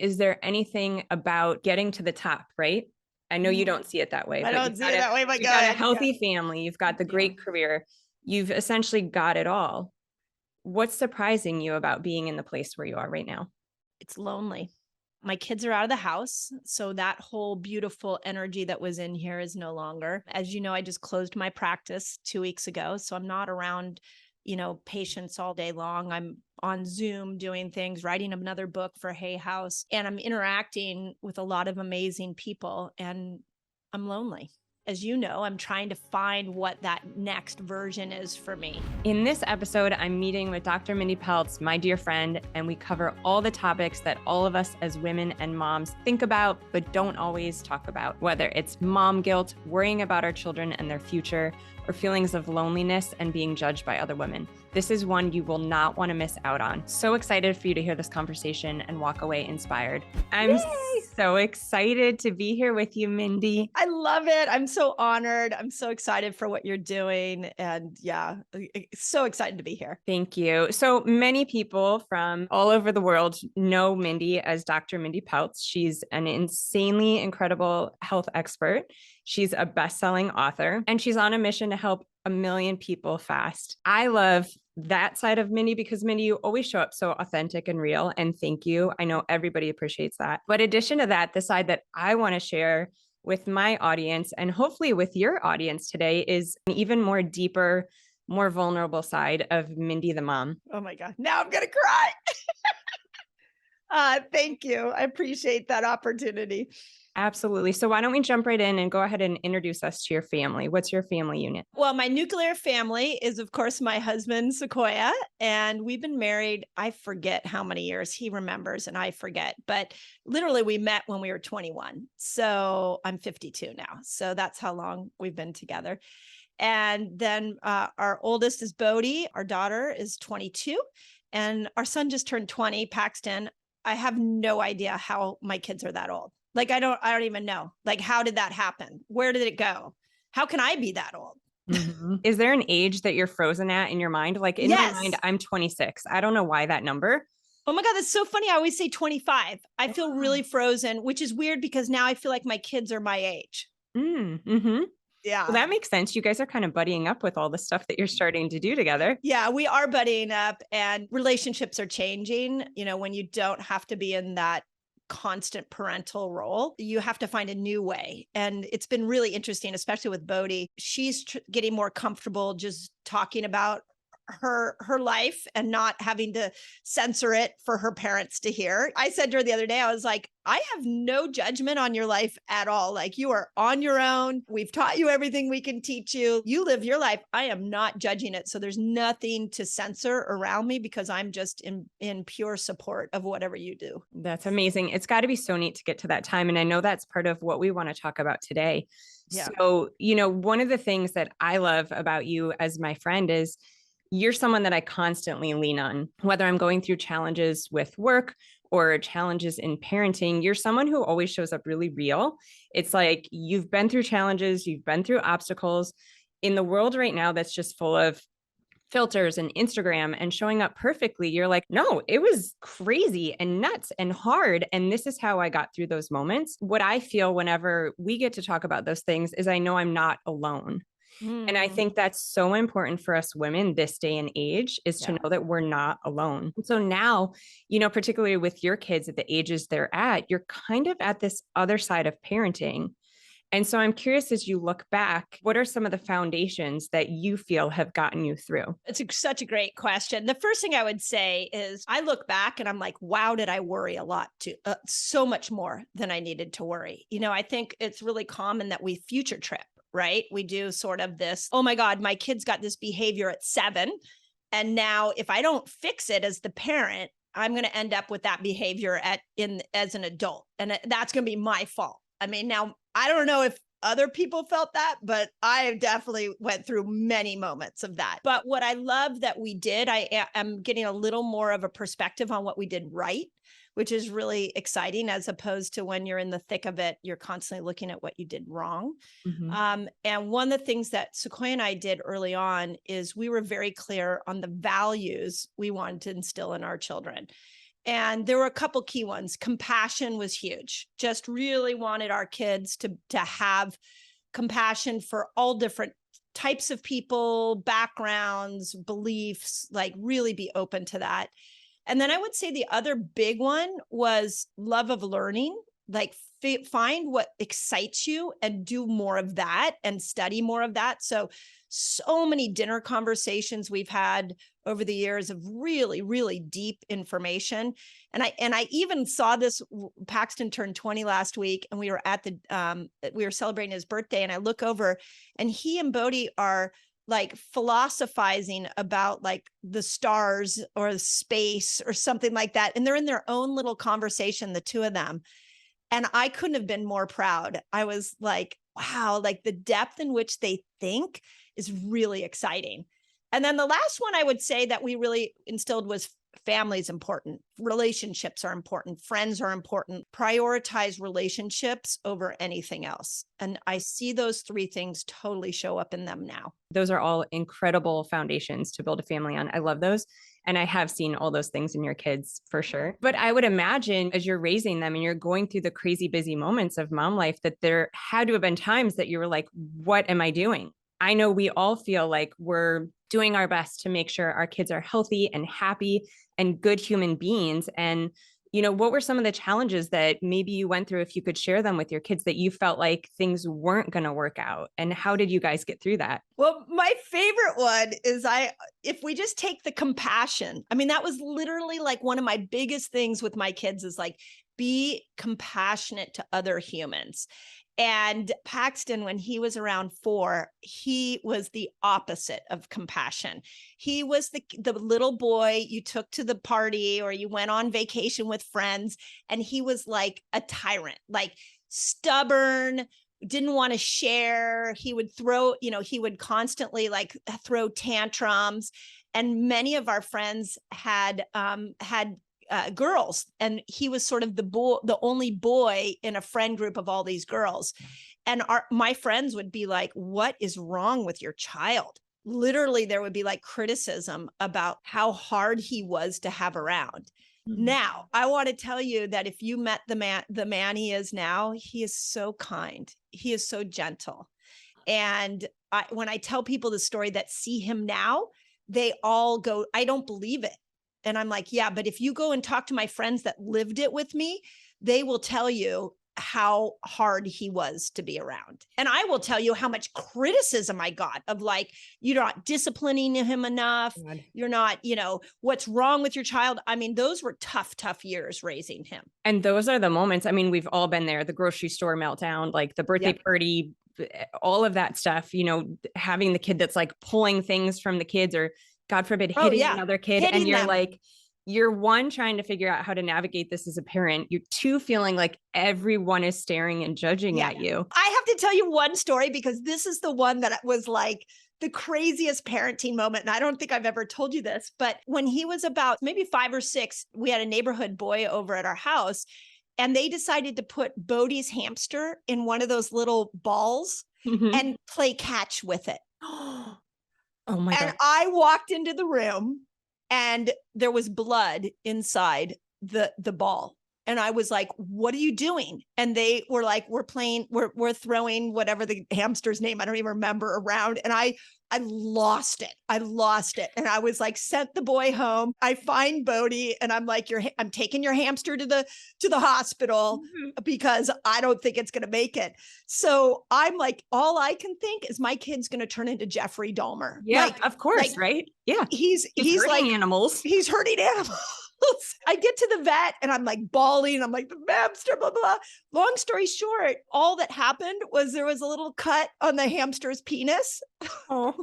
is there anything about getting to the top, right? I know you don't see it that way, I but don't see it that way, but you've go got a ahead. healthy family, you've got the Yeah. great career, you've essentially got it all. What's surprising you about being in the place where you are right now? It's lonely. My kids are out of the house. So that whole beautiful energy that was in here is no longer. As you know, I just closed my practice 2 weeks ago. So I'm not around, patients all day long. I'm on Zoom doing things, writing another book for Hay House, and I'm interacting with a lot of amazing people, and I'm lonely. As you know, I'm trying to find what that next version is for me. In this episode, I'm meeting with Dr. Mindy Pelz, my dear friend, and we cover all the topics that all of us as women and moms think about, but don't always talk about, whether it's mom guilt, worrying about our children and their future, or feelings of loneliness and being judged by other women. This is one you will not want to miss out on. So excited for you to hear this conversation and walk away inspired. I'm so excited to be here with you, Mindy. I love it. I'm so honored. I'm so excited for what you're doing. And yeah, so excited to be here. Thank you. So many people from all over the world know Mindy as Dr. Mindy Pelz. She's an insanely incredible health expert. She's a best-selling author, and she's on a mission to help 1 million people fast. I love that side of Mindy because Mindy, you always show up so authentic and real. And thank you. I know everybody appreciates that. But in addition to that, the side that I want to share with my audience and hopefully with your audience today is an even more deeper, more vulnerable side of Mindy the mom. Oh my God. Now I'm going to cry. Thank you. I appreciate that opportunity. Absolutely. So why don't we jump right in and go ahead and introduce us to your family? What's your family unit? Well, my nuclear family is, of course, my husband, Sequoia, and we've been married, I forget how many years. He remembers and I forget, but literally we met when we were 21. So I'm 52 now. So that's how long we've been together. And then our oldest is Bodhi. Our daughter is 22 and our son just turned 20, Paxton. I have no idea how my kids are that old. Like, I don't even know. Like, how did that happen? Where did it go? How can I be that old? Mm-hmm. Is there an age that you're frozen at in your mind? Like in my mind, I'm 26. I don't know why that number. Oh my God, that's so funny. I always say 25. I feel really frozen, which is weird because now I feel like my kids are my age. Mm-hmm. Yeah. Well, that makes sense. You guys are kind of buddying up with all the stuff that you're starting to do together. Yeah, we are buddying up and relationships are changing. When you don't have to be in that constant parental role, you have to find a new way. And it's been really interesting, especially with Bodhi. She's getting more comfortable just talking about her life and not having to censor it for her parents to hear. I said to her the other day, I was like, I have no judgment on your life at all. Like, you are on your own. We've taught you everything we can teach you. You live your life. I am not judging it. So there's nothing to censor around me because I'm just in pure support of whatever you do. That's amazing. It's got to be so neat to get to that time. And I know that's part of what we want to talk about today. Yeah. So, one of the things that I love about you as my friend is you're someone that I constantly lean on, whether I'm going through challenges with work or challenges in parenting. You're someone who always shows up really real. It's like you've been through challenges, you've been through obstacles in the world right now that's just full of filters and Instagram and showing up perfectly. You're like, no, it was crazy and nuts and hard. And this is how I got through those moments. What I feel whenever we get to talk about those things is I know I'm not alone. And I think that's so important for us women this day and age is to know that we're not alone. So now, particularly with your kids at the ages they're at, you're kind of at this other side of parenting. And so I'm curious, as you look back, what are some of the foundations that you feel have gotten you through? It's such a great question. The first thing I would say is I look back and I'm like, wow, did I worry a lot too? So much more than I needed to worry. I think it's really common that we future trip. Right? We do sort of this, oh my God, my kid's got this behavior at 7. And now if I don't fix it as the parent, I'm going to end up with that behavior as an adult. And that's going to be my fault. I mean, now I don't know if other people felt that, but I definitely went through many moments of that. But what I love that we did, I am getting a little more of a perspective on what we did right, which is really exciting, as opposed to when you're in the thick of it, you're constantly looking at what you did wrong. Mm-hmm. And one of the things that Sequoia and I did early on is we were very clear on the values we wanted to instill in our children. And there were a couple key ones. Compassion was huge. Just really wanted our kids to have compassion for all different types of people, backgrounds, beliefs, like really be open to that. And then I would say the other big one was love of learning, like find what excites you and do more of that and study more of that. So many dinner conversations we've had over the years of really, really deep information. And I even saw this. Paxton turned 20 last week, and we were at we were celebrating his birthday, and I look over and he and Bodhi are like philosophizing about like the stars or space or something like that. And they're in their own little conversation, the two of them. And I couldn't have been more proud. I was like, wow, like the depth in which they think is really exciting. And then the last one I would say that we really instilled was family is important. Relationships are important. Friends are important. Prioritize relationships over anything else. And I see those three things totally show up in them now. Those are all incredible foundations to build a family on. I love those. And I have seen all those things in your kids for sure. But I would imagine as you're raising them and you're going through the crazy busy moments of mom life, that there had to have been times that you were like, what am I doing? I know we all feel like we're doing our best to make sure our kids are healthy and happy and good human beings. And, you know, what were some of the challenges that maybe you went through, if you could share them with your kids, that you felt like things weren't going to work out? And how did you guys get through that? Well, my favorite one is if we just take the compassion, I mean, that was literally like one of my biggest things with my kids is like, be compassionate to other humans. And Paxton, when he was around 4, he was the opposite of compassion. He was the little boy you took to the party or you went on vacation with friends, and he was like a tyrant, like stubborn, didn't want to share. He would he would constantly like throw tantrums. And many of our friends had girls, and he was sort of the only boy in a friend group of all these girls. And my friends would be like, what is wrong with your child? Literally, there would be like criticism about how hard he was to have around. Mm-hmm. Now, I want to tell you that if you met the man he is now, he is so kind. He is so gentle. And when I tell people the story that see him now, they all go, I don't believe it. And I'm like, yeah, but if you go and talk to my friends that lived it with me, they will tell you how hard he was to be around. And I will tell you how much criticism I got of like, you're not disciplining him enough. God. You're not, what's wrong with your child? I mean, those were tough years raising him. And those are the moments, I mean, we've all been there, the grocery store meltdown, like the birthday party, all of that stuff, having the kid that's like pulling things from the kids or God forbid, hitting another kid. And you're like, you're one, trying to figure out how to navigate this as a parent. You're two, feeling like everyone is staring and judging at you. I have to tell you one story because this is the one that was like the craziest parenting moment. And I don't think I've ever told you this, but when he was about maybe 5 or 6, we had a neighborhood boy over at our house, and they decided to put Bodhi's hamster in one of those little balls and play catch with it. Oh my God. And I walked into the room and there was blood inside the ball. And I was like, what are you doing? And they were like, we're throwing whatever the hamster's name, I don't even remember, around. And I lost it. And I was like, sent the boy home. I find Bodhi and I'm like, I'm taking your hamster to the hospital because I don't think it's going to make it. So I'm like, all I can think is my kid's going to turn into Jeffrey Dahmer. Yeah, like, of course. Right. Yeah. He's hurting like animals. He's hurting animals. I get to the vet and I'm like bawling. I'm like, the hamster, blah, blah. Long story short, all that happened was there was a little cut on the hamster's penis. Oh.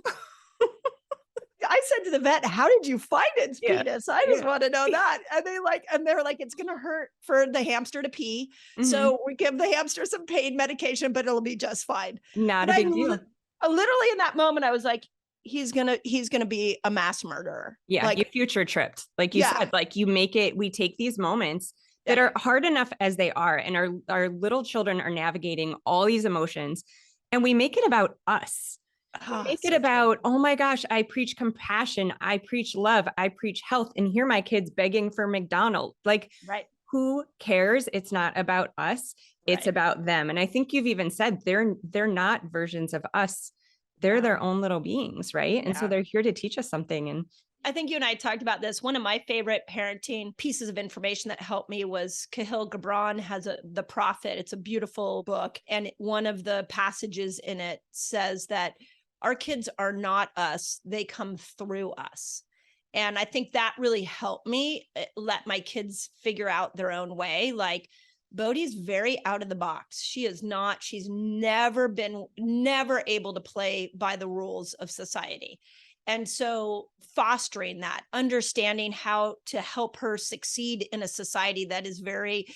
I said to the vet, how did you find its penis? I just want to know that. And they're like, it's going to hurt for the hamster to pee. So we give the hamster some pain medication, but it'll be just fine. Not a big deal. Literally in that moment, I was like, he's gonna be a mass murderer. Yeah, like, you future tripped. Like you said, like you make it, we take these moments that are hard enough as they are, and our little children are navigating all these emotions, and we make it about us. Oh, Make it so true. about, oh my gosh, I preach compassion, I preach love, I preach health, and here my kids begging for McDonald's. Like, Right. who cares? It's not about us, it's Right. about them. And I think you've even said they're not versions of us. They're Yeah. their own little beings, right? And so Yeah. they're here to teach us something. And I think you and I talked about this. One of my favorite parenting pieces of information that helped me was Cahill Gibran has The Prophet. It's a beautiful book. And one of the passages in it says that our kids are not us, they come through us. And I think that really helped me let my kids figure out their own way. Like, Bodhi's very out of the box. She's never able to play by the rules of society. And so fostering that, understanding how to help her succeed in a society that is very,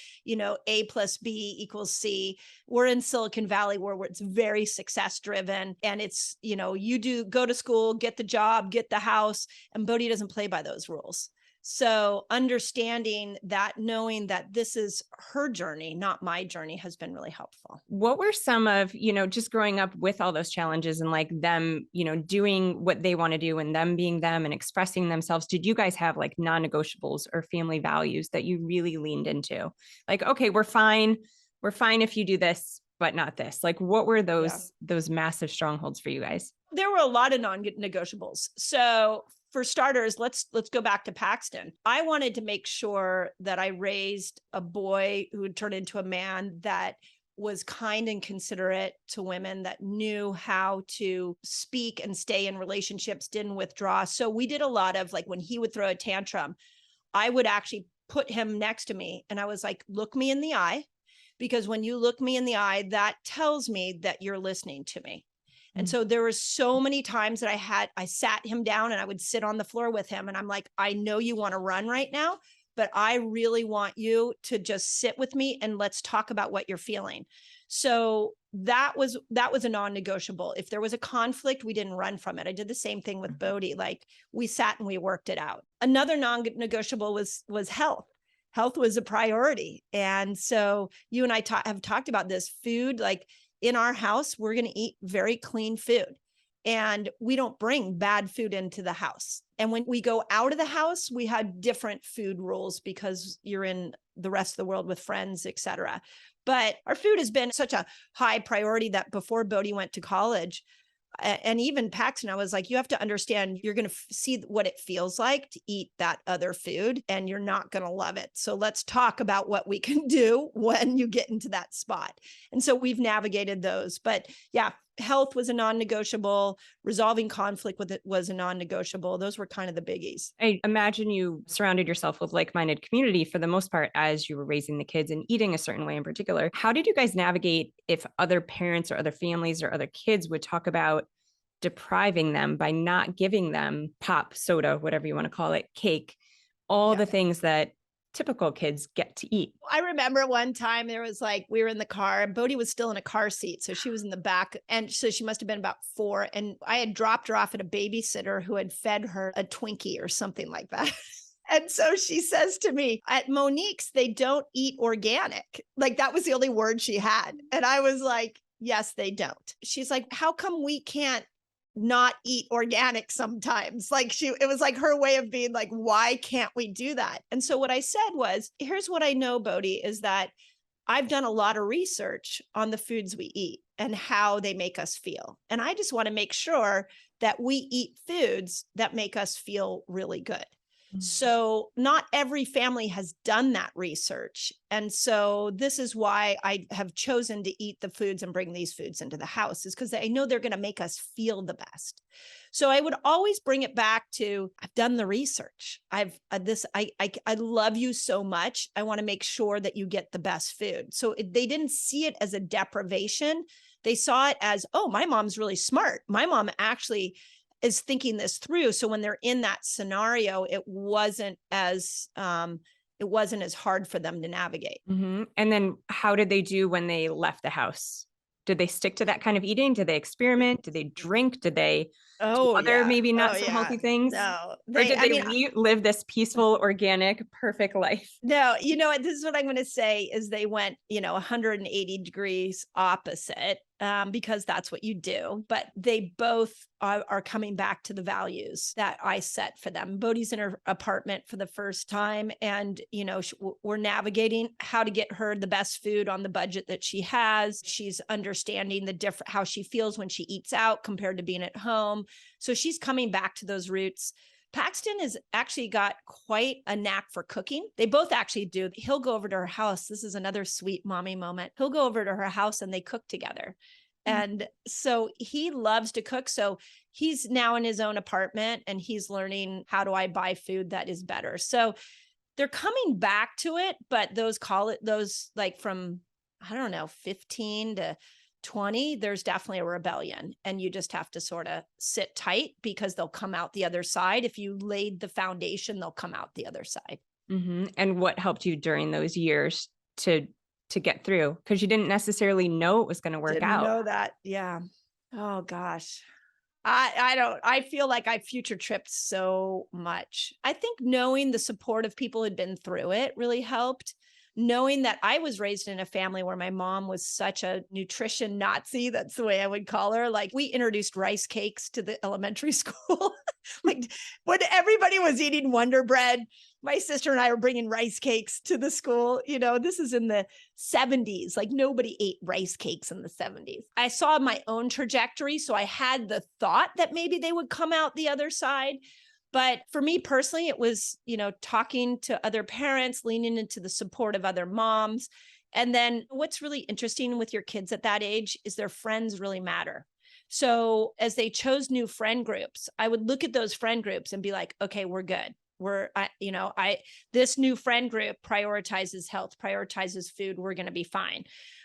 A plus B equals C. We're in Silicon Valley where it's very success driven. And it's, you go to school, get the job, get the house, and Bodhi doesn't play by those rules. So understanding that, knowing that this is her journey, not my journey, has been really helpful. what were some of, just growing up with all those challenges and like them, doing what they want to do and them being them and expressing themselves? Did you guys have like non-negotiables or family values that you really leaned into? Like, okay, we're fine. We're fine if you do this, but not this. Like, what were those massive strongholds for you guys? There were a lot of non-negotiables. So for starters, let's go back to Paxton. I wanted to make sure that I raised a boy who would turn into a man that was kind and considerate to women, that knew how to speak and stay in relationships, didn't withdraw. So we did a lot of, like, when he would throw a tantrum, I would actually put him next to me and I was like, look me in the eye, because when you look me in the eye, that tells me that you're listening to me. And so there were so many times that I sat him down and I would sit on the floor with him. And I'm like, I know you want to run right now, but I really want you to just sit with me and let's talk about what you're feeling. So that was a non-negotiable. If there was a conflict, we didn't run from it. I did the same thing with Bodhi. Like, we sat and we worked it out. Another non-negotiable was health. Health was a priority. And so you and I have talked about this. Food, like, in our house, we're going to eat very clean food, and we don't bring bad food into the house. And when we go out of the house, we had different food rules because you're in the rest of the world with friends, etc. But our food has been such a high priority that before Bodhi went to college, and even Paxton, I was like, you have to understand, you're going to see what it feels like to eat that other food, and you're not going to love it. So let's talk about what we can do when you get into that spot. And so we've navigated those. But yeah, health was a non-negotiable. Resolving conflict with it was a non-negotiable. Those were kind of the biggies. I imagine you surrounded yourself with like-minded community for the most part as you were raising the kids and eating a certain way in particular. How did you guys navigate if other parents or other families or other kids would talk about depriving them by not giving them pop, soda, whatever you want to call it, cake, all the things that typical kids get to eat? I remember one time there was, like, we were in the car and Bodhi was still in a car seat. So she was in the back. And so she must've been about 4. And I had dropped her off at a babysitter who had fed her a Twinkie or something like that. And so she says to me, at Monique's, they don't eat organic. Like, that was the only word she had. And I was like, yes, they don't. She's like, how come we can't not eat organic sometimes? Like, it was like her way of being like, why can't we do that? And so what I said was, here's what I know, Bodhi, is that I've done a lot of research on the foods we eat and how they make us feel. And I just want to make sure that we eat foods that make us feel really good. So not every family has done that research. And so this is why I have chosen to eat the foods and bring these foods into the house, is because I know they're going to make us feel the best. So I would always bring it back to, I've done the research. I love you so much. I want to make sure that you get the best food. So they didn't see it as a deprivation. They saw it as, oh, my mom's really smart. My mom actually is thinking this through. So when they're in that scenario, it wasn't as hard for them to navigate. Mm-hmm. And then how did they do when they left the house? Did they stick to that kind of eating? Did they experiment? Did they drink? Did they do other maybe not so healthy things? No, Or did they live this peaceful, organic, perfect life? No, this is what I'm going to say is they went, 180 degrees opposite. because that's what you do. But they both are coming back to the values that I set for them. Bodhi's in her apartment for the first time. And, we're navigating how to get her the best food on the budget that she has. She's understanding how she feels when she eats out compared to being at home. So she's coming back to those roots. Paxton has actually got quite a knack for cooking. They both actually do. He'll go over to her house. This is another sweet mommy moment. He'll go over to her house and they cook together. And so he loves to cook. So he's now in his own apartment and he's learning, how do I buy food that is better? So they're coming back to it, but those like from, I don't know, 15 to 20, there's definitely a rebellion, and you just have to sort of sit tight because they'll come out the other side. If you laid the foundation, they'll come out the other side. Mm-hmm. And what helped you during those years to get through? Because you didn't necessarily know it was going to work out. Know that. Yeah. Oh gosh. I feel like I future tripped so much. I think knowing the support of people who had been through it really helped. Knowing that I was raised in a family where my mom was such a nutrition Nazi, that's the way I would call her. Like, we introduced rice cakes to the elementary school. Like, when everybody was eating Wonder Bread, my sister and I were bringing rice cakes to the school. This is in the 70s. Like, nobody ate rice cakes in the 70s. I saw my own trajectory. So I had the thought that maybe they would come out the other side. But for me personally, it was, talking to other parents, leaning into the support of other moms. And then what's really interesting with your kids at that age is their friends really matter. So as they chose new friend groups, I would look at those friend groups and be like, okay, we're good. This new friend group prioritizes health, prioritizes food. We're going to be fine.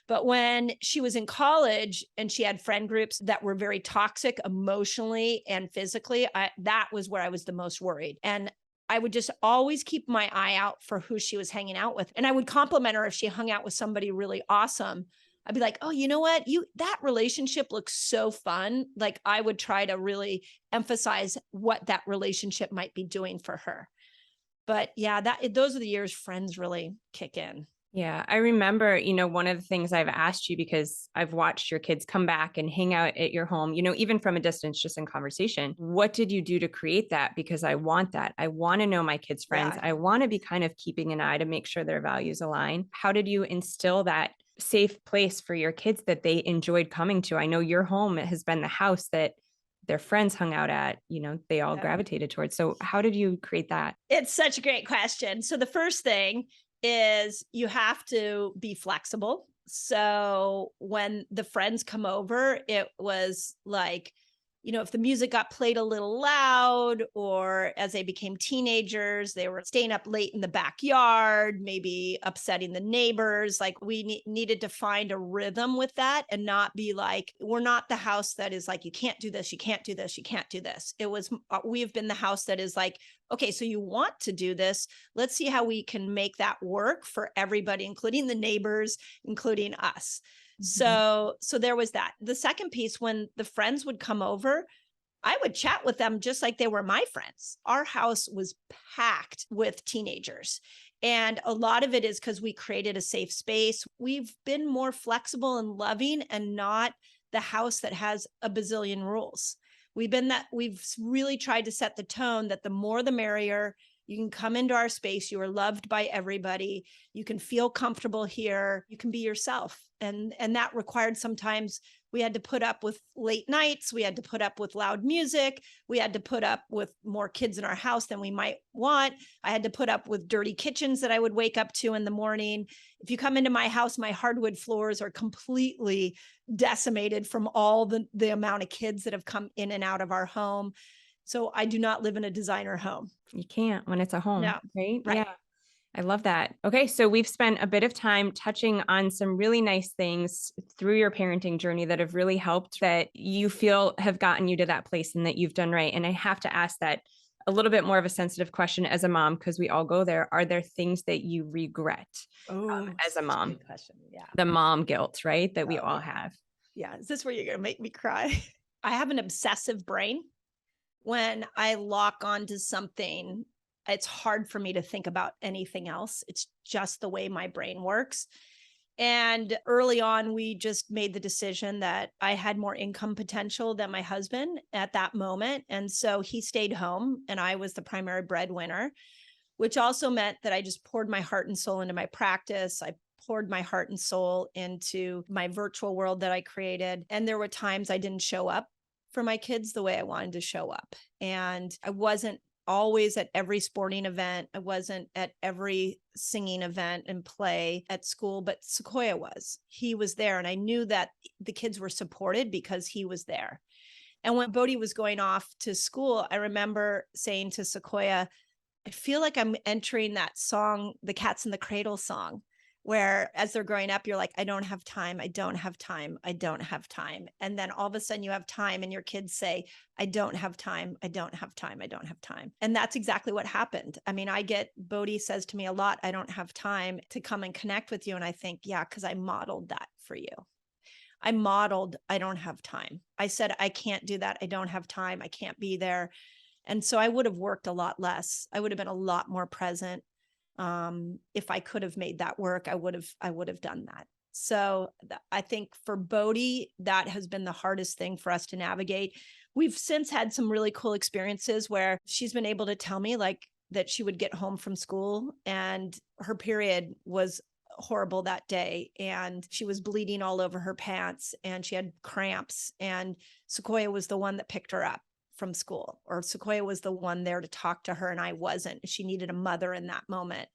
But when she was in college and she had friend groups that were very toxic emotionally and physically, that was where I was the most worried. And I would just always keep my eye out for who she was hanging out with. And I would compliment her if she hung out with somebody really awesome. I'd be like, oh, you know what? That relationship looks so fun. Like, I would try to really emphasize what that relationship might be doing for her. But yeah, those are the years friends really kick in. Yeah, I remember, one of the things I've asked you, because I've watched your kids come back and hang out at your home, even from a distance, just in conversation. What did you do to create that? Because I want that. I want to know my kids' friends. Yeah. I want to be kind of keeping an eye to make sure their values align. How did you instill that safe place for your kids that they enjoyed coming to? I know your home has been the house that their friends hung out at, they all gravitated towards. So how did you create that? It's such a great question. So the first thing is you have to be flexible. So when the friends come over, it was like, if the music got played a little loud, or as they became teenagers, they were staying up late in the backyard, maybe upsetting the neighbors. Like, we needed to find a rhythm with that and not be like, we're not the house that is like, you can't do this, you can't do this, you can't do this. We've been the house that is like, okay, so you want to do this. Let's see how we can make that work for everybody, including the neighbors, including us. So there was that. The second piece, when the friends would come over, I would chat with them just like they were my friends. Our house was packed with teenagers. And a lot of it is because we created a safe space. We've been more flexible and loving, and not the house that has a bazillion rules. We've really tried to set the tone that the more the merrier. You can come into our space. You are loved by everybody. You can feel comfortable here. You can be yourself. And that required, sometimes we had to put up with late nights. We had to put up with loud music. We had to put up with more kids in our house than we might want. I had to put up with dirty kitchens that I would wake up to in the morning. If you come into my house, my hardwood floors are completely decimated from all the amount of kids that have come in and out of our home. So I do not live in a designer home. You can't when it's a home, No. right? Right. Yeah. I love that. Okay. So we've spent a bit of time touching on some really nice things through your parenting journey that have really helped, that you feel have gotten you to that place and that you've done right. And I have to ask that a little bit more of a sensitive question as a mom, because we all go there. Are there things that you regret as a mom? Good question. Yeah. The mom guilt, right? That we all have. Yeah. Is this where you're going to make me cry? I have an obsessive brain. When I lock onto something, it's hard for me to think about anything else. It's just the way my brain works. And early on, we just made the decision that I had more income potential than my husband at that moment. And so he stayed home and I was the primary breadwinner, which also meant that I just poured my heart and soul into my practice. I poured my heart and soul into my virtual world that I created. And there were times I didn't show up for my kids the way I wanted to show up. And I wasn't always at every sporting event. I wasn't at every singing event and play at school, but Sequoia was. He was there. And I knew that the kids were supported because he was there. And when Bodhi was going off to school, I remember saying to Sequoia, I feel like I'm entering that song, the Cats in the Cradle song, where as they're growing up, you're like, I don't have time. I don't have time. I don't have time. And then all of a sudden you have time and your kids say, I don't have time. I don't have time. I don't have time. And that's exactly what happened. I mean, Bodhi says to me a lot, I don't have time to come and connect with you. And I think, yeah, because I modeled that for you. I modeled, I don't have time. I said, I can't do that. I don't have time. I can't be there. And so I would have worked a lot less. I would have been a lot more present. If I could have made that work, I would have done that. So I think for Bodhi, that has been the hardest thing for us to navigate. We've since had some really cool experiences where she's been able to tell me like that she would get home from school and her period was horrible that day. And she was bleeding all over her pants and she had cramps and Sequoia was the one that picked her up from school, or Sequoia was the one there to talk to her and I wasn't. She needed a mother in that moment.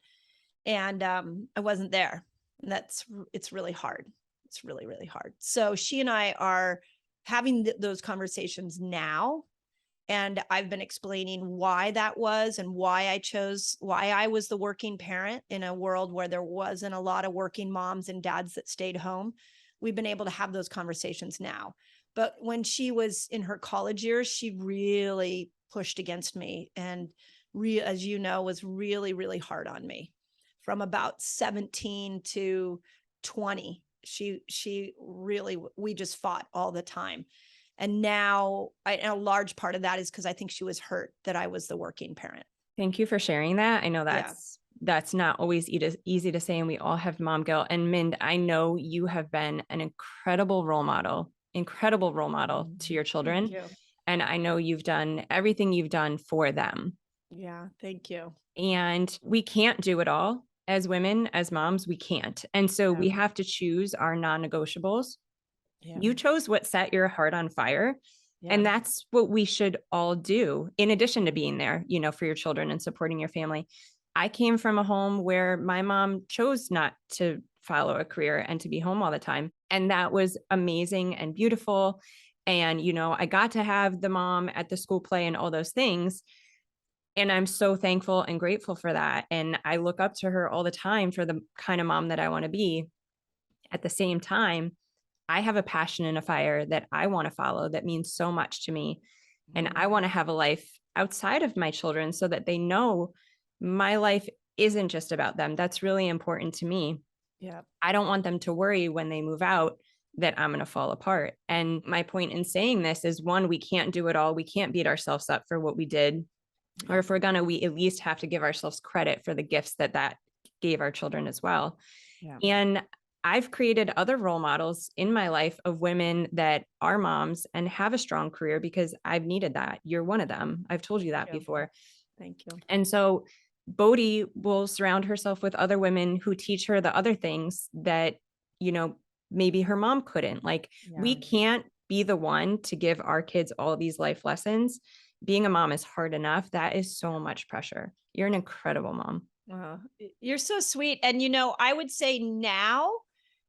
And I wasn't there. And it's really hard. It's really, really hard. So she and I are having those conversations now. And I've been explaining why that was and why I was the working parent in a world where there wasn't a lot of working moms and dads that stayed home. We've been able to have those conversations now. But when she was in her college years, she really pushed against me and as you know, was really, really hard on me. From about 17 to 20, she really, we just fought all the time. And now a large part of that is because I think she was hurt that I was the working parent. Thank you for sharing that. I know that's not always easy to say, and we all have mom guilt. And Mind, I know you have been an incredible role model to your children. Thank you. And I know you've done everything you've done for them. Yeah, thank you. And we can't do it all as women, as moms, we can't. And so we have to choose our non-negotiables. Yeah. You chose what set your heart on fire. Yeah. And that's what we should all do in addition to being there, for your children and supporting your family. I came from a home where my mom chose not to follow a career and to be home all the time. And that was amazing and beautiful. And, I got to have the mom at the school play and all those things. And I'm so thankful and grateful for that. And I look up to her all the time for the kind of mom that I want to be. At the same time, I have a passion and a fire that I want to follow that means so much to me. And I want to have a life outside of my children so that they know my life isn't just about them. That's really important to me. Yeah. I don't want them to worry when they move out that I'm going to fall apart. And my point in saying this is, one, we can't do it all. We can't beat ourselves up for what we did. Or if we're going to, we at least have to give ourselves credit for the gifts that gave our children as well. Yeah. And I've created other role models in my life of women that are moms and have a strong career because I've needed that. You're one of them. I've told you that before. Thank you. And so Bodhi will surround herself with other women who teach her the other things that, maybe her mom couldn't. We can't be the one to give our kids all these life lessons. Being a mom is hard enough. That is so much pressure. You're an incredible mom. You're so sweet. And, I would say now,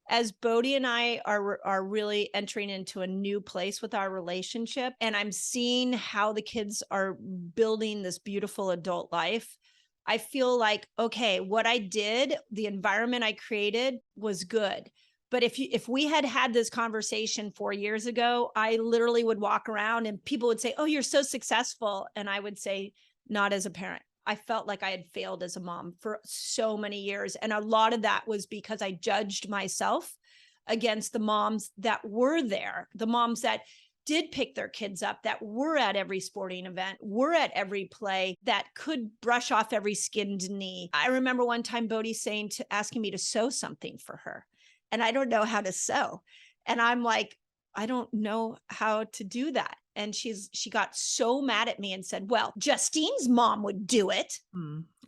as Bodhi and I are really entering into a new place with our relationship, and I'm seeing how the kids are building this beautiful adult life, I feel like, okay, what I did, the environment I created was good. But if we had this conversation 4 years ago, I literally would walk around and people would say, oh, you're so successful. And I would say, not as a parent. I felt like I had failed as a mom for so many years. And a lot of that was because I judged myself against the moms that were there, the moms that did pick their kids up, that were at every sporting event, were at every play, that could brush off every skinned knee. I remember one time Bodhi asking me to sew something for her. and I don't know how to sew. And I'm like, I don't know how to do that. And she got so mad at me and said, well, Justine's mom would do it.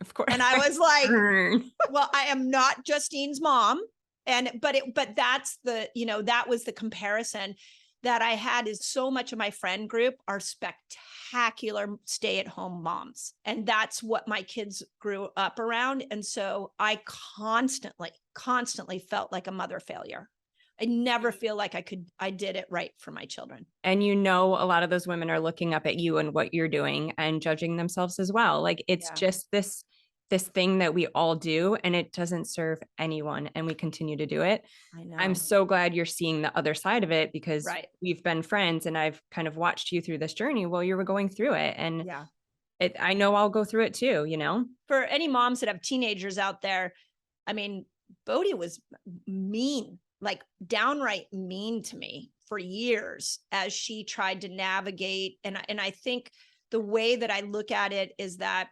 Of course. And I was like, Burn. well, I am not Justine's mom. But that's that was the comparison that I had. Is so much of my friend group are spectacular stay-at-home moms. And that's what my kids grew up around. And so I constantly felt like a mother failure. I never feel like I did it right for my children. And a lot of those women are looking up at you and what you're doing and judging themselves as well. Like it's just this thing that we all do, and it doesn't serve anyone, and we continue to do it. I know. I'm so glad you're seeing the other side of it, because we've been friends and I've kind of watched you through this journey while you were going through it. And I know I'll go through it too, For any moms that have teenagers out there, I mean, Bodhi was mean, like downright mean to me for years as she tried to navigate. And I think the way that I look at it is that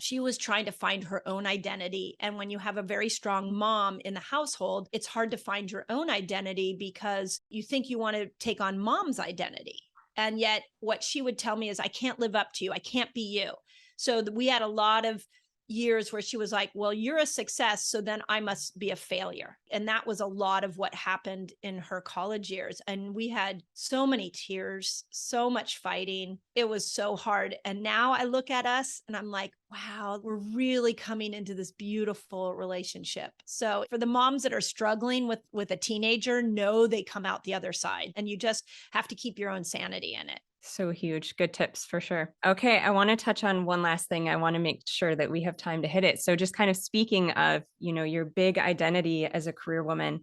she was trying to find her own identity. And when you have a very strong mom in the household, it's hard to find your own identity because you think you want to take on mom's identity. And yet what she would tell me is, I can't live up to you. I can't be you. So we had a lot of years where she was like, well, you're a success, so then I must be a failure. And that was a lot of what happened in her college years. And we had so many tears, so much fighting. It was so hard. And now I look at us and I'm like, wow, we're really coming into this beautiful relationship. So for the moms that are struggling with a teenager, know they come out the other side, and you just have to keep your own sanity in it. So huge. Good tips for sure. Okay. I want to touch on one last thing. I want to make sure that we have time to hit it. So just kind of speaking of, your big identity as a career woman,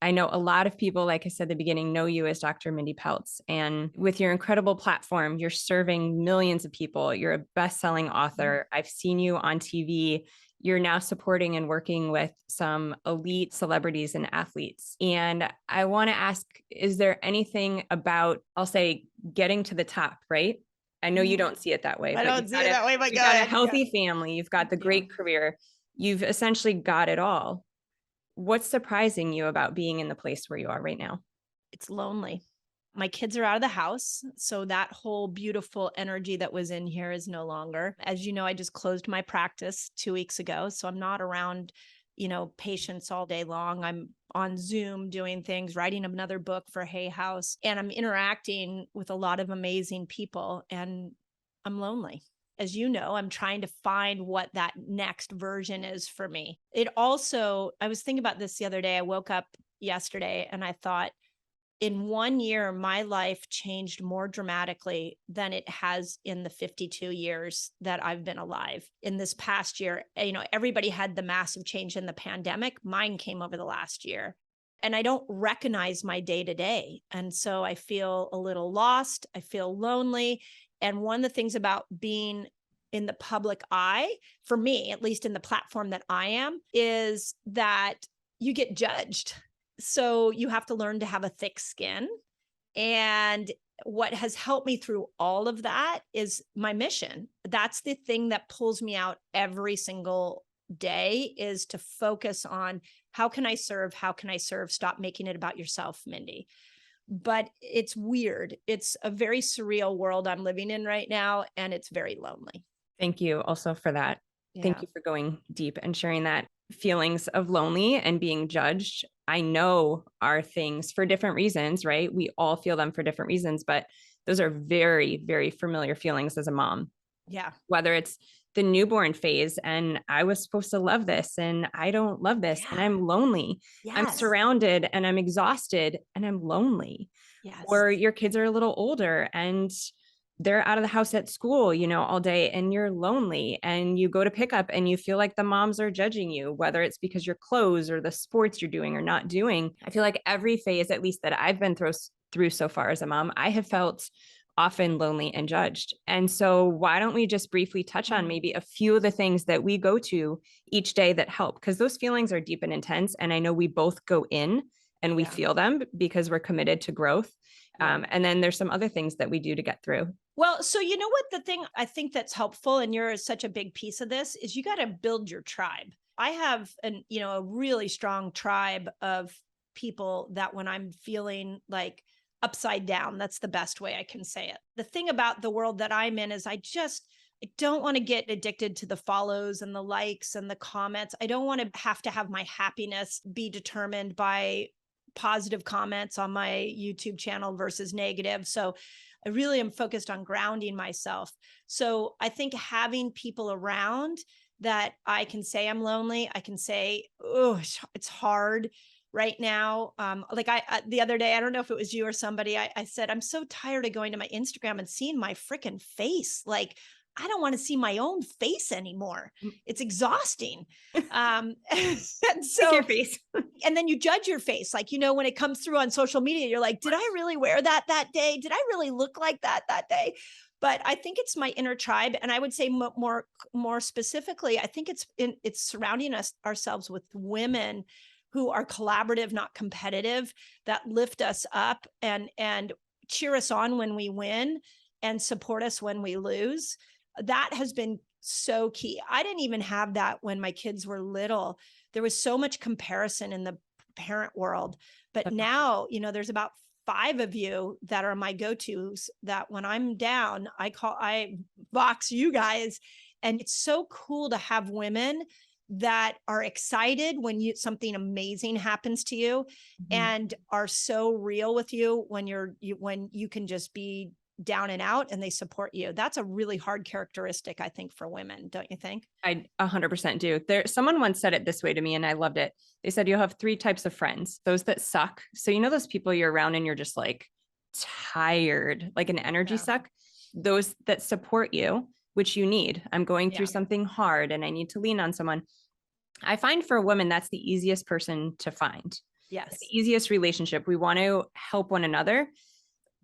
I know a lot of people, like I said at the beginning, know you as Dr. Mindy Pelz. And with your incredible platform, you're serving millions of people. You're a best-selling author. I've seen you on TV. You're now supporting and working with some elite celebrities and athletes. And I want to ask, is there anything about, I'll say, getting to the top, right? I know you don't see it that way. I don't see it that way, but you've got a healthy family. You've got the great career. You've essentially got it all. What's surprising you about being in the place where you are right now? It's lonely. My kids are out of the house, so that whole beautiful energy that was in here is no longer. As you know, I just closed my practice 2 weeks ago, so I'm not around, patients all day long. I'm on Zoom doing things, writing another book for Hay House, and I'm interacting with a lot of amazing people, and I'm lonely. As you know, I'm trying to find what that next version is for me. I was thinking about this the other day. I woke up yesterday and I thought, in 1 year, my life changed more dramatically than it has in the 52 years that I've been alive. In this past year, everybody had the massive change in the pandemic. Mine came over the last year. And I don't recognize my day to day. And so I feel a little lost. I feel lonely. And one of the things about being in the public eye, for me, at least in the platform that I am, is that you get judged. So you have to learn to have a thick skin. And what has helped me through all of that is my mission. That's the thing that pulls me out every single day, is to focus on how can I serve? How can I serve? Stop making it about yourself, Mindy. But it's weird. It's a very surreal world I'm living in right now, and it's very lonely. Thank you also for that. Thank you for going deep and sharing that. Feelings of lonely and being judged, I know, are things for different reasons, right? We all feel them for different reasons, but those are very, very familiar feelings as a mom. Yeah. Whether it's the newborn phase and I was supposed to love this and I don't love this and I'm lonely. Yes. I'm surrounded and I'm exhausted and I'm lonely. Yes. Or your kids are a little older and they're out of the house at school, all day, and you're lonely, and you go to pick up and you feel like the moms are judging you, whether it's because your clothes or the sports you're doing or not doing. I feel like every phase, at least that I've been through so far as a mom, I have felt often lonely and judged. And so why don't we just briefly touch on maybe a few of the things that we go to each day that help? Because those feelings are deep and intense. And I know we both go in and we feel them because we're committed to growth. And then there's some other things that we do to get through. Well, so what the thing I think that's helpful, and you're such a big piece of this, is you got to build your tribe. I have a really strong tribe of people that when I'm feeling like upside down, that's the best way I can say it. The thing about the world that I'm in is I don't want to get addicted to the follows and the likes and the comments. I don't want to have my happiness be determined by positive comments on my YouTube channel versus negative. So I really am focused on grounding myself. So I think having people around that I can say I'm lonely, I can say, oh, it's hard right now. Like the other day, I don't know if it was you or somebody, I said, I'm so tired of going to my Instagram and seeing my freaking face. Like, I don't want to see my own face anymore. It's exhausting. And so, like your face. and then you judge your face. Like, when it comes through on social media, you're like, did I really wear that day? Did I really look like that day? But I think it's my inner tribe. And I would say more specifically, I think it's surrounding ourselves with women who are collaborative, not competitive, that lift us up and cheer us on when we win and support us when we lose. That has been so key. I didn't even have that when my kids were little. There was so much comparison in the parent world, but now, there's about 5 of you that are my go-tos that when I'm down, I box you guys. And it's so cool to have women that are excited when something amazing happens to you, and are so real with you when you can just be down and out, and they support you. That's a really hard characteristic, I think, for women. Don't you think? I 100% do. Someone once said it this way to me and I loved it. They said, you'll have 3 types of friends: those that suck. So, those people you're around and you're just like tired, like an energy suck. Those that support you, which you need. I'm going through something hard and I need to lean on someone. I find for a woman, that's the easiest person to find. Yes. It's the easiest relationship. We want to help one another.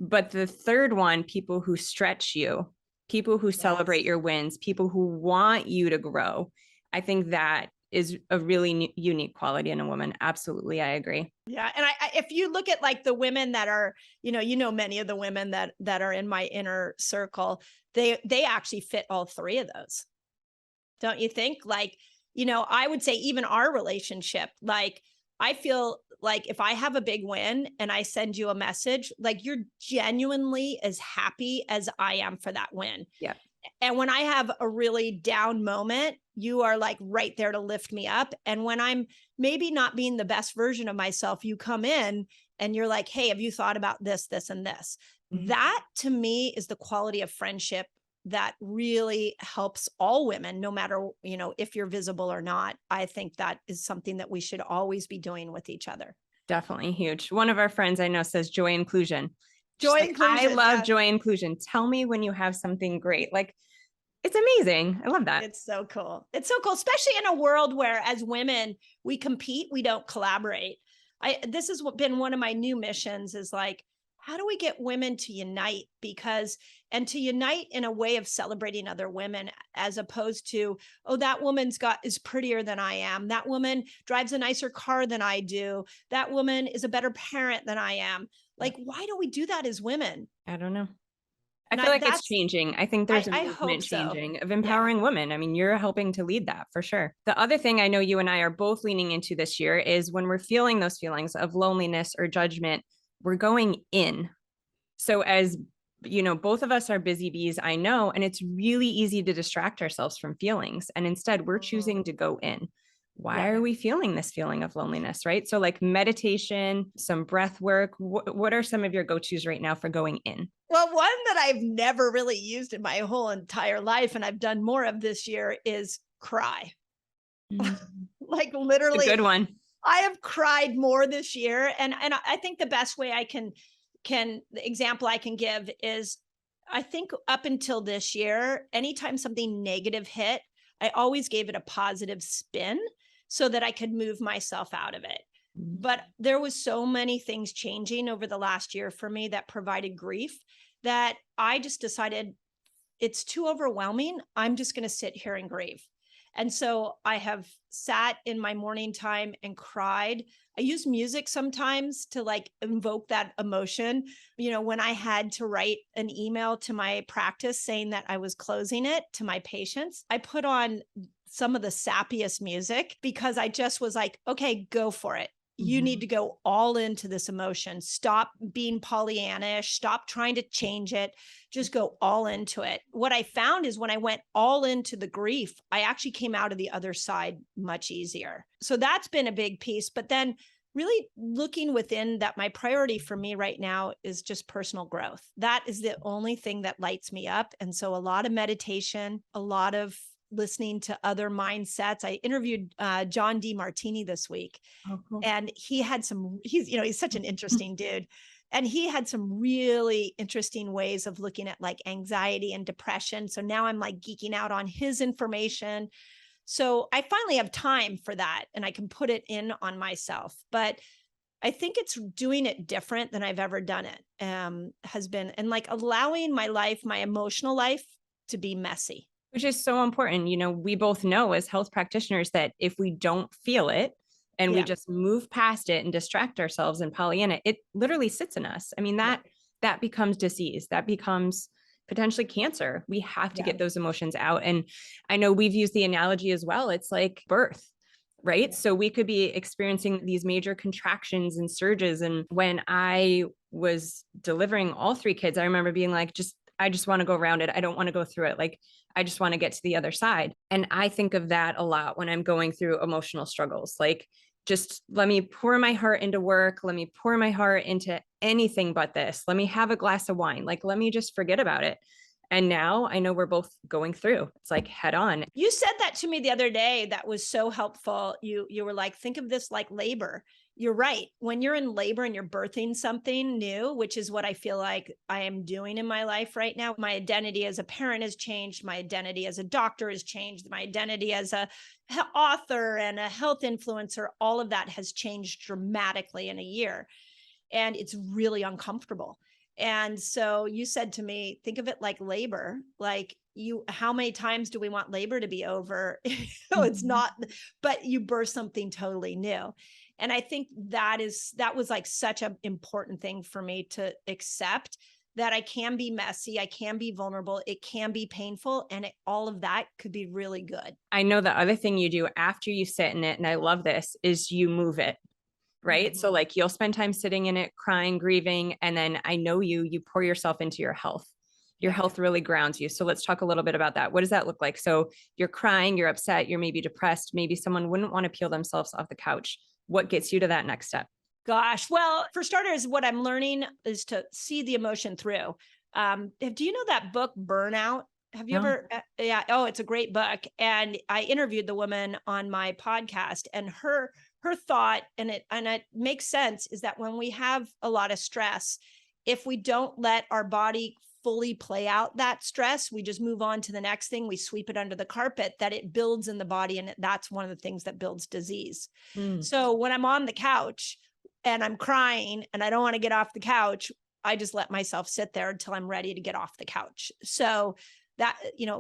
But the third one, people who stretch you, people who celebrate your wins, people who want you to grow. I think that is a really unique quality in a woman. Absolutely. I agree. Yeah. And if you look at like the women that are, many of the women that are in my inner circle, they actually fit all 3 of those. Don't you think? Like, I would say even our relationship, like, I feel like if I have a big win and I send you a message, like, you're genuinely as happy as I am for that win. Yeah. And when I have a really down moment, you are like right there to lift me up. And when I'm maybe not being the best version of myself, you come in and you're like, hey, have you thought about this, this, and this? That to me is the quality of friendship that really helps all women, no matter, if you're visible or not. I think that is something that we should always be doing with each other. Definitely huge. One of our friends I know says joy inclusion. Inclusion. I love joy inclusion. Tell me when you have something great. Like, it's amazing. I love that. It's so cool. It's so cool, especially in a world where as women, we compete, we don't collaborate. This has been one of my new missions, is like, how do we get women to unite? And to unite in a way of celebrating other women, as opposed to, oh, that woman's is prettier than I am. That woman drives a nicer car than I do. That woman is a better parent than I am. Like, why do we do that as women? I don't know. I feel like it's changing. I think there's a movement changing of empowering women. I mean, you're helping to lead that for sure. The other thing I know you and I are both leaning into this year is when we're feeling those feelings of loneliness or judgment, we're going in. So as both of us are busy bees, I know, and it's really easy to distract ourselves from feelings. And instead we're choosing to go in. Why are we feeling this feeling of loneliness, right? So like meditation, some breath work. What are some of your go-tos right now for going in? Well, one that I've never really used in my whole entire life, and I've done more of this year, is cry. Like, literally. A good one. I have cried more this year. And I think the best way the example I can give is, I think up until this year, anytime something negative hit, I always gave it a positive spin so that I could move myself out of it. But there was so many things changing over the last year for me that provided grief, that I just decided it's too overwhelming. I'm just going to sit here and grieve. And so I have sat in my morning time and cried. I use music sometimes to like invoke that emotion. When I had to write an email to my practice saying that I was closing it to my patients, I put on some of the sappiest music because I just was like, okay, go for it. You need to go all into this emotion. Stop being Pollyannish. Stop trying to change it. Just go all into it. What I found is when I went all into the grief, I actually came out of the other side much easier. So that's been a big piece. But then really looking within that, my priority for me right now is just personal growth. That is the only thing that lights me up. And so a lot of meditation, a lot of listening to other mindsets. I interviewed John DeMartini this week. Oh, cool. And he had he's such an interesting dude. And he had some really interesting ways of looking at like anxiety and depression. So now I'm like geeking out on his information. So I finally have time for that and I can put it in on myself. But I think it's doing it different than I've ever done it, has been, and like allowing my life, my emotional life to be messy. Which is so important. We both know as health practitioners that if we don't feel it and we just move past it and distract ourselves in Pollyanna, it literally sits in us. I mean, that becomes disease. That becomes potentially cancer. We have to get those emotions out. And I know we've used the analogy as well. It's like birth, right? Yeah. So we could be experiencing these major contractions and surges. And when I was delivering all three kids, I remember being like, I just want to go around it. I don't want to go through it. Like, I just want to get to the other side. And I think of that a lot when I'm going through emotional struggles. Like, just let me pour my heart into work. Let me pour my heart into anything but this. Let me have a glass of wine. Like, let me just forget about it. And now I know we're both going through. It's like head on. You said that to me the other day. That was so helpful. You were like, think of this like labor. You're right. When you're in labor and you're birthing something new, which is what I feel like I am doing in my life right now, my identity as a parent has changed. My identity as a doctor has changed. My identity as a author and a health influencer, all of that has changed dramatically in a year. And it's really uncomfortable. And so you said to me, think of it like labor. Like, how many times do we want labor to be over? It's not, but you birth something totally new. And I think that was like such an important thing for me to accept, that I can be messy, I can be vulnerable, it can be painful, and all of that could be really good. I know the other thing you do after you sit in it, and I love this, is you move it. Right. So like you'll spend time sitting in it, crying, grieving. And then I know you pour yourself into your health. Your health really grounds you. So let's talk a little bit about that. What does that look like? So you're crying, you're upset, you're maybe depressed. Maybe someone wouldn't want to peel themselves off the couch. What gets you to that next step? Gosh, well, for starters, what I'm learning is to see the emotion through. Do you know that book, Burnout? Have you ever? Yeah. Oh, it's a great book. And I interviewed the woman on my podcast, and her thought, and it makes sense, is that when we have a lot of stress, if we don't let our body fully play out that stress, we just move on to the next thing, we sweep it under the carpet, that it builds in the body. And that's one of the things that builds disease. So when I'm on the couch and I'm crying and I don't want to get off the couch, I just let myself sit there until I'm ready to get off the couch. So that,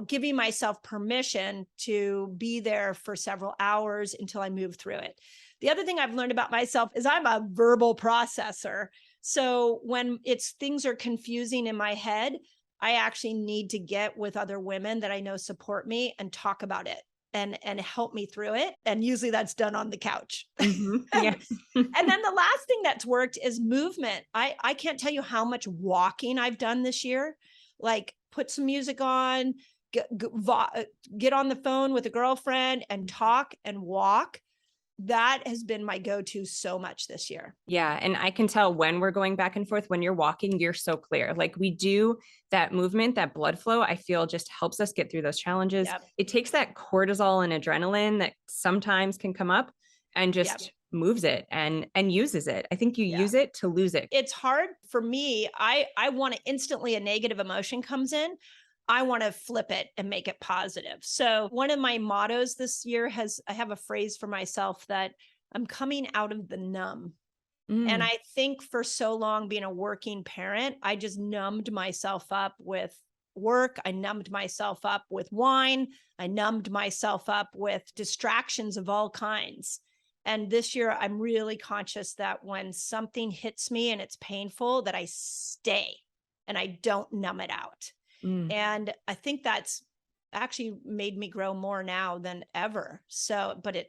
giving myself permission to be there for several hours until I move through it. The other thing I've learned about myself is I'm a verbal processor. So when things are confusing in my head, I actually need to get with other women that I know support me and talk about it and help me through it. And usually that's done on the couch. Yeah. And then the last thing that's worked is movement. I can't tell you how much walking I've done this year. Like, put some music on, get on the phone with a girlfriend and talk and walk. That has been my go-to so much this year. Yeah. And I can tell when we're going back and forth, when you're walking, you're so clear. Like, we do that movement, that blood flow, I feel just helps us get through those challenges. Yep. It takes that cortisol and adrenaline that sometimes can come up and just moves it and uses it. I think you use it to lose it. It's hard for me. I want to instantly, a negative emotion comes in, I want to flip it and make it positive. So one of my mottos this year I have a phrase for myself that I'm coming out of the numb. And I think for so long, being a working parent, I just numbed myself up with work. I numbed myself up with wine. I numbed myself up with distractions of all kinds. And this year, I'm really conscious that when something hits me and it's painful, that I stay and I don't numb it out. And I think that's actually made me grow more now than ever. So, but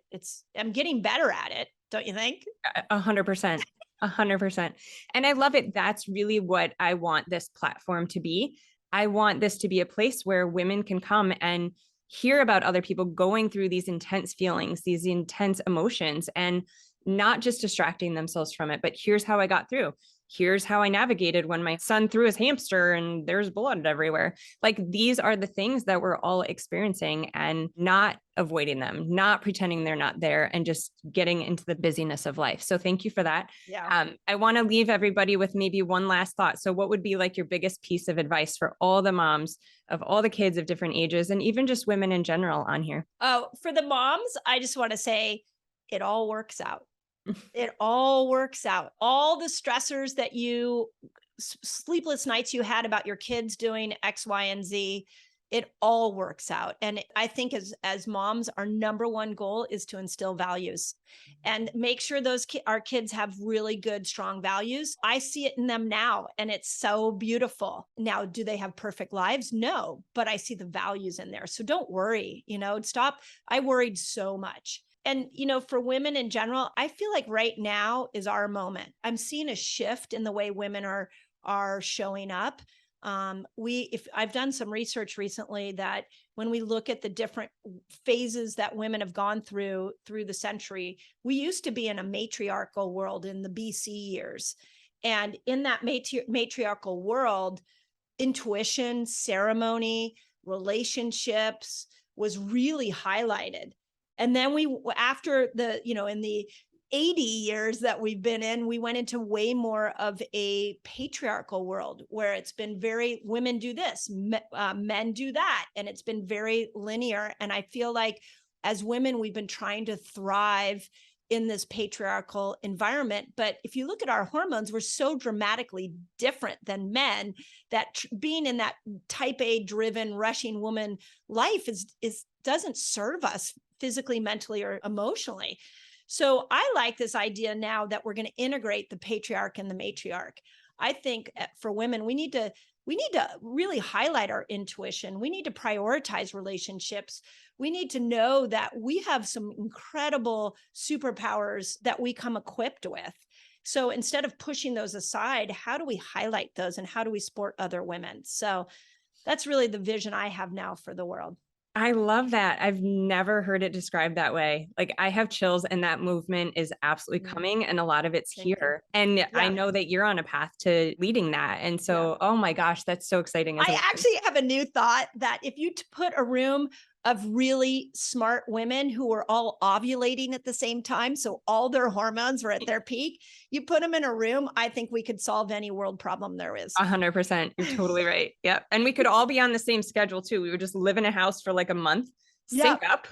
I'm getting better at it. Don't you think? 100%. 100%. And I love it. That's really what I want this platform to be. I want this to be a place where women can come and hear about other people going through these intense feelings, these intense emotions, and not just distracting themselves from it, but here's how I got through. Here's how I navigated when my son threw his hamster and there's blood everywhere. Like, these are the things that we're all experiencing, and not avoiding them, not pretending they're not there, and just getting into the busyness of life. So thank you for that. Yeah. I want to leave everybody with maybe one last thought. So what would be like your biggest piece of advice for all the moms of all the kids of different ages, and even just women in general on here? Oh, for the moms, I just want to say it all works out. It all works out. All the stressors that sleepless nights you had about your kids doing X, Y, and Z, it all works out. And I think as moms, our number one goal is to instill values and make sure our kids have really good, strong values. I see it in them now, and it's so beautiful. Now, do they have perfect lives? No, but I see the values in there. So don't worry, stop. I worried so much. And, for women in general, I feel like right now is our moment. I'm seeing a shift in the way women are showing up. I've done some research recently that when we look at the different phases that women have gone through the century, we used to be in a matriarchal world in the BC years. And in that matriarchal world, intuition, ceremony, relationships was really highlighted. And then after in the 80 years that we've been in, we went into way more of a patriarchal world where it's been very, women do this, men do that. And it's been very linear. And I feel like as women, we've been trying to thrive in this patriarchal environment. But if you look at our hormones, we're so dramatically different than men that being in that type A driven, rushing woman life doesn't serve us physically, mentally, or emotionally. So I like this idea now that we're going to integrate the patriarch and the matriarch. I think for women, we need to really highlight our intuition. We need to prioritize relationships. We need to know that we have some incredible superpowers that we come equipped with. So instead of pushing those aside, how do we highlight those, and how do we support other women? So that's really the vision I have now for the world. I love that. I've never heard it described that way. Like, I have chills, and that movement is absolutely coming, and a lot of it's here. And yeah. I know that you're on a path to leading that. And so, oh my gosh, that's so exciting. I actually have a new thought that if you put a room of really smart women who were all ovulating at the same time, so all their hormones were at their peak, you put them in a room, I think we could solve any world problem there is. 100%. You're totally right. Yep. And we could all be on the same schedule too. We would just live in a house for like a month, sync up.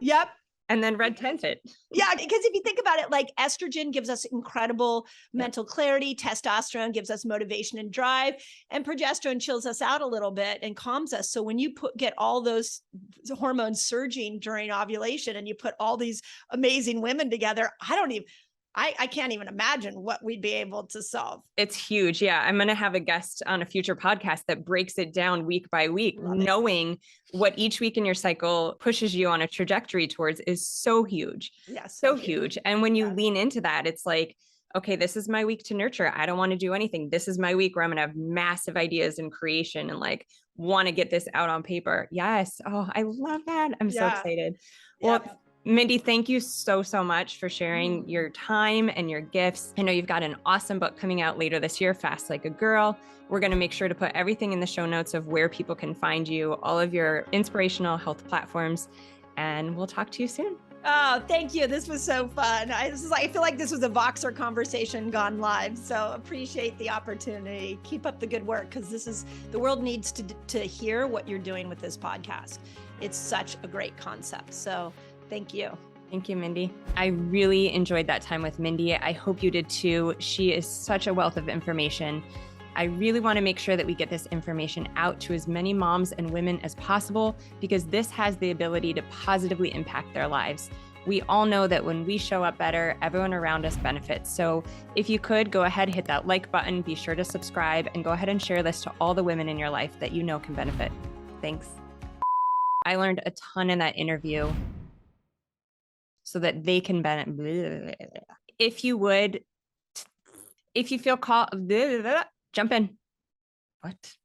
Yep. And then red tent it. Yeah, because if you think about it, like estrogen gives us incredible mental clarity, testosterone gives us motivation and drive, and progesterone chills us out a little bit and calms us. So when you get all those hormones surging during ovulation, and you put all these amazing women together, I can't even imagine what we'd be able to solve. It's huge. Yeah. I'm going to have a guest on a future podcast that breaks it down week by week. Knowing what each week in your cycle pushes you on a trajectory towards is so huge. Yes. So huge. And when you lean into that, it's like, okay, this is my week to nurture. I don't want to do anything. This is my week where I'm going to have massive ideas and creation and like want to get this out on paper. Yes. Oh, I love that. I'm so excited. Well, Mindy, thank you so much for sharing your time and your gifts. I know you've got an awesome book coming out later this year, Fast Like a Girl. We're going to make sure to put everything in the show notes of where people can find you, all of your inspirational health platforms, and we'll talk to you soon. Oh, thank you. This was so fun. I feel like this was a Voxer conversation gone live. So appreciate the opportunity. Keep up the good work, because the world needs to hear what you're doing with this podcast. It's such a great concept. So thank you. Thank you, Mindy. I really enjoyed that time with Mindy. I hope you did too. She is such a wealth of information. I really want to make sure that we get this information out to as many moms and women as possible, because this has the ability to positively impact their lives. We all know that when we show up better, everyone around us benefits. So if you could, go ahead, hit that like button, be sure to subscribe, and go ahead and share this to all the women in your life that you know can benefit. Thanks. I learned a ton in that interview so that they can benefit. If you would, if you feel called, jump in. What?